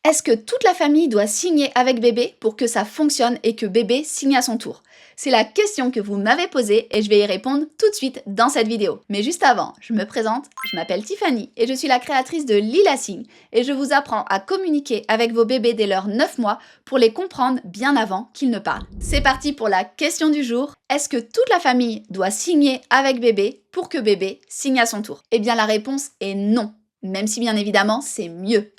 Est-ce que toute la famille doit signer avec bébé pour que ça fonctionne et que bébé signe à son tour? C'est la question que vous m'avez posée et je vais y répondre tout de suite dans cette vidéo. Mais juste avant, je me présente, je m'appelle Tiffany et je suis la créatrice de Lila Signe et je vous apprends à communiquer avec vos bébés dès leurs 9 mois pour les comprendre bien avant qu'ils ne parlent. C'est parti pour la question du jour. Est-ce que toute la famille doit signer avec bébé pour que bébé signe à son tour? Eh bien la réponse est non. Même si bien évidemment c'est mieux.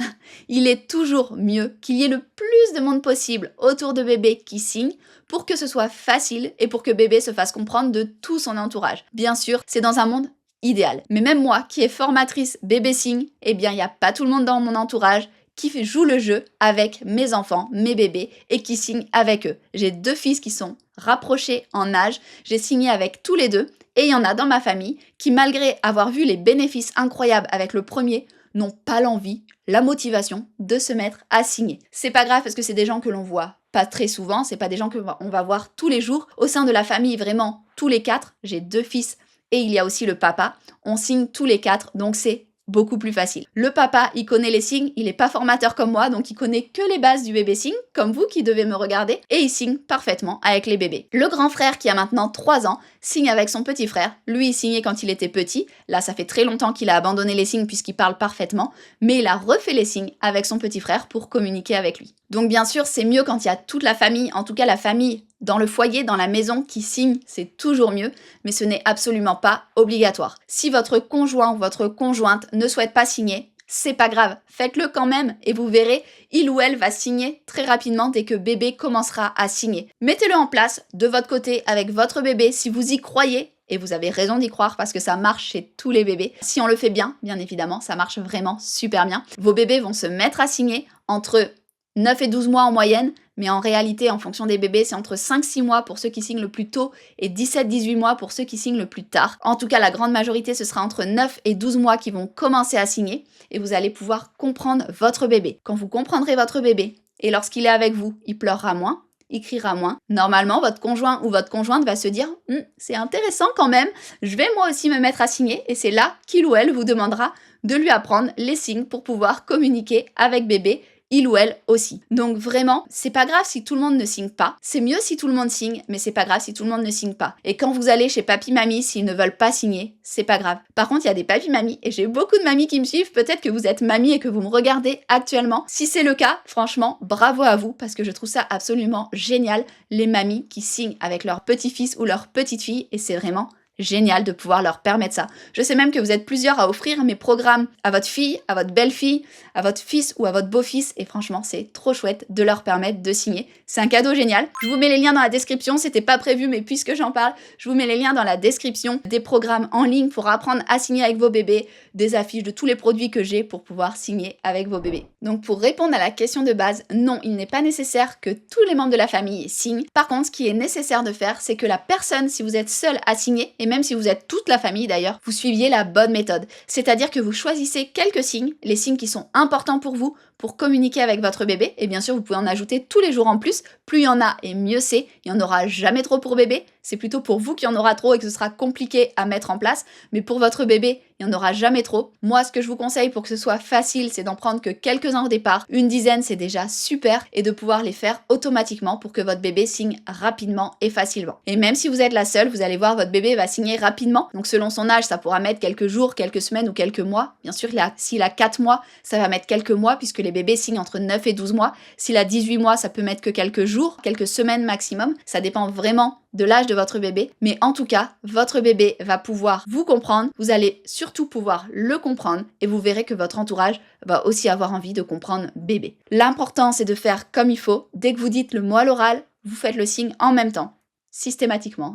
Il est toujours mieux qu'il y ait le plus de monde possible autour de bébé qui signe pour que ce soit facile et pour que bébé se fasse comprendre de tout son entourage. Bien sûr, c'est dans un monde idéal. Mais même moi qui est formatrice bébé signe, eh bien il n'y a pas tout le monde dans mon entourage qui joue le jeu avec mes enfants, mes bébés et qui signe avec eux. J'ai 2 fils qui sont rapprochés en âge, j'ai signé avec tous les 2. Et il y en a dans ma famille qui, malgré avoir vu les bénéfices incroyables avec le premier, n'ont pas l'envie, la motivation de se mettre à signer. C'est pas grave parce que c'est des gens que l'on voit pas très souvent, c'est pas des gens qu'on va voir tous les jours. Au sein de la famille, vraiment, tous les 4, j'ai 2 fils et il y a aussi le papa, on signe tous les 4, donc c'est beaucoup plus facile. Le papa, il connaît les signes, il n'est pas formateur comme moi, donc il connaît que les bases du bébé signe, comme vous qui devez me regarder, et il signe parfaitement avec les bébés. Le grand frère, qui a maintenant 3 ans, signe avec son petit frère. Lui, il signait quand il était petit. Là, ça fait très longtemps qu'il a abandonné les signes puisqu'il parle parfaitement, mais il a refait les signes avec son petit frère pour communiquer avec lui. Donc bien sûr, c'est mieux quand il y a toute la famille, en tout cas la famille dans le foyer, dans la maison, qui signe, c'est toujours mieux, mais ce n'est absolument pas obligatoire. Si votre conjoint ou votre conjointe ne souhaite pas signer, c'est pas grave, faites-le quand même et vous verrez, il ou elle va signer très rapidement dès que bébé commencera à signer. Mettez-le en place de votre côté avec votre bébé si vous y croyez, et vous avez raison d'y croire parce que ça marche chez tous les bébés. Si on le fait bien, bien évidemment, ça marche vraiment super bien. Vos bébés vont se mettre à signer entre 9 et 12 mois en moyenne, mais en réalité, en fonction des bébés, c'est entre 5-6 mois pour ceux qui signent le plus tôt et 17-18 mois pour ceux qui signent le plus tard. En tout cas, la grande majorité, ce sera entre 9 et 12 mois qui vont commencer à signer et vous allez pouvoir comprendre votre bébé. Quand vous comprendrez votre bébé et lorsqu'il est avec vous, il pleurera moins, il criera moins. Normalement, votre conjoint ou votre conjointe va se dire c'est intéressant quand même, je vais moi aussi me mettre à signer et c'est là qu'il ou elle vous demandera de lui apprendre les signes pour pouvoir communiquer avec bébé, il ou elle aussi. Donc vraiment, c'est pas grave si tout le monde ne signe pas. C'est mieux si tout le monde signe, mais c'est pas grave si tout le monde ne signe pas. Et quand vous allez chez papy-mamie, s'ils ne veulent pas signer, c'est pas grave. Par contre, il y a des papy-mamies, et j'ai beaucoup de mamies qui me suivent, peut-être que vous êtes mamie et que vous me regardez actuellement. Si c'est le cas, franchement, bravo à vous, parce que je trouve ça absolument génial, les mamies qui signent avec leur petit-fils ou leur petite-fille, et c'est vraiment génial de pouvoir leur permettre ça. Je sais même que vous êtes plusieurs à offrir mes programmes à votre fille, à votre belle-fille, à votre fils ou à votre beau-fils et franchement c'est trop chouette de leur permettre de signer. C'est un cadeau génial. Je vous mets les liens dans la description, c'était pas prévu mais puisque j'en parle, je vous mets les liens dans la description des programmes en ligne pour apprendre à signer avec vos bébés, des affiches de tous les produits que j'ai pour pouvoir signer avec vos bébés. Donc pour répondre à la question de base, non, il n'est pas nécessaire que tous les membres de la famille signent. Par contre, ce qui est nécessaire de faire, c'est que la personne, si vous êtes seul à signer, et même si vous êtes toute la famille d'ailleurs, vous suiviez la bonne méthode. C'est-à-dire que vous choisissez quelques signes, les signes qui sont importants pour vous, pour communiquer avec votre bébé. Et bien sûr, vous pouvez en ajouter tous les jours en plus. Plus il y en a et mieux c'est. Il n'y en aura jamais trop pour bébé. C'est plutôt pour vous qu'il y en aura trop et que ce sera compliqué à mettre en place. Mais pour votre bébé, il n'y en aura jamais trop. Moi, ce que je vous conseille pour que ce soit facile, c'est d'en prendre que quelques-uns au départ. Une dizaine, c'est déjà super. Et de pouvoir les faire automatiquement pour que votre bébé signe rapidement et facilement. Et même si vous êtes la seule, vous allez voir, votre bébé va signer rapidement. Donc selon son âge, ça pourra mettre quelques jours, quelques semaines ou quelques mois. Bien sûr, s'il a 4 mois, ça va mettre quelques mois puisque les bébés signent entre 9 et 12 mois. S'il a 18 mois, ça peut mettre que quelques jours, quelques semaines maximum. Ça dépend vraiment de l'âge de votre bébé. Mais en tout cas, votre bébé va pouvoir vous comprendre. Vous allez surtout pouvoir le comprendre et vous verrez que votre entourage va aussi avoir envie de comprendre bébé. L'important, c'est de faire comme il faut. Dès que vous dites le mot à l'oral, vous faites le signe en même temps. Systématiquement.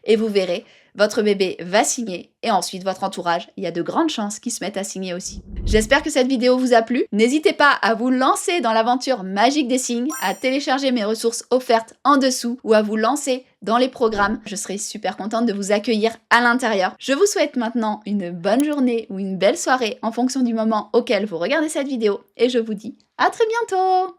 Et vous verrez, votre bébé va signer et ensuite votre entourage, il y a de grandes chances qu'il se mette à signer aussi. J'espère que cette vidéo vous a plu. N'hésitez pas à vous lancer dans l'aventure magique des signes, à télécharger mes ressources offertes en dessous ou à vous lancer dans les programmes. Je serai super contente de vous accueillir à l'intérieur. Je vous souhaite maintenant une bonne journée ou une belle soirée en fonction du moment auquel vous regardez cette vidéo et je vous dis à très bientôt!